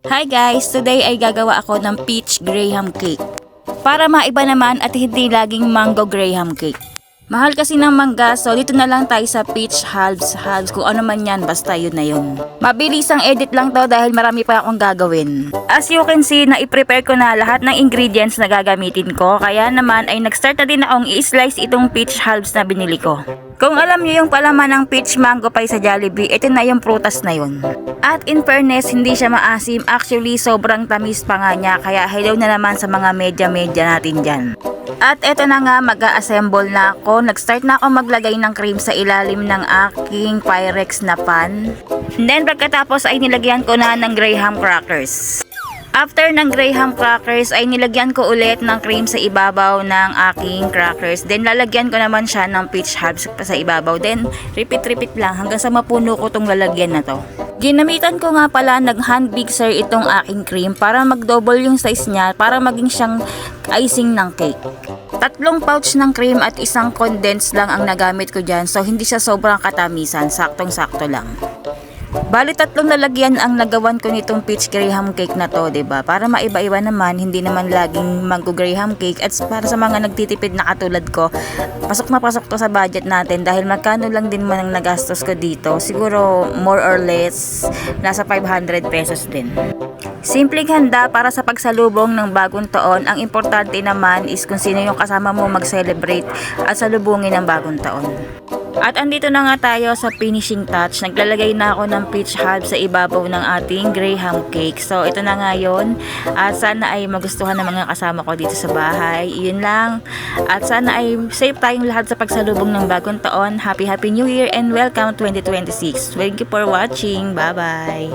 Hi guys! Today ay gagawa ako ng peach graham cake. Para maiba naman at hindi laging mango graham cake. Mahal kasi ng mangga, so dito na lang tayo sa peach halves kung ano man yan, basta yun na yun. Mabilis ang edit lang to dahil marami pa akong gagawin. As you can see, na-prepare ko na lahat ng ingredients na gagamitin ko, kaya naman ay nag-start na din akong i-slice itong peach halves na binili ko. Kung alam niyo yung palaman ng peach mango pie sa Jollibee, ito na yung prutas na yun. At in fairness, hindi siya maasim, actually sobrang tamis pa nga niya, kaya hello na naman sa mga medya natin dyan. At eto na nga, mag-a-assemble na ako. Nag-start na ako maglagay ng cream sa ilalim ng aking Pyrex na pan. Then pagkatapos ay nilagyan ko na ng graham crackers. After ng graham crackers ay nilagyan ko ulit ng cream sa ibabaw ng aking crackers. Then lalagyan ko naman siya ng peach halves pa sa ibabaw. Then repeat lang hanggang sa mapuno ko tong lalagyan na to. Ginamitan ko nga pala ng hand mixer itong aking cream para mag-double yung size niya para maging siyang icing ng cake. 3 pouch ng cream at 1 condense lang ang nagamit ko dyan, so hindi siya sobrang katamisan, saktong-sakto lang. Bali 3 lalagyan ang nagawan ko nitong peach graham cake na to, 'di ba? Para maiba-iba naman, hindi naman laging mango graham cake, at para sa mga nagtitipid na katulad ko, pasok na pasok to sa budget natin dahil magkano lang din man ang nagastos ko dito. Siguro more or less nasa 500 pesos din. Simpleng handa para sa pagsalubong ng bagong taon. Ang importante naman is kung sino yung kasama mo mag-celebrate at salubungin ng bagong taon. At andito na nga tayo sa finishing touch. Naglalagay na ako ng peach halves sa ibabaw ng ating graham cake. So ito na nga yun. At sana ay magustuhan ng mga kasama ko dito sa bahay. Yun lang. At sana ay safe tayong lahat sa pagsalubong ng bagong taon. Happy New Year and welcome 2026. Thank you for watching. Bye bye.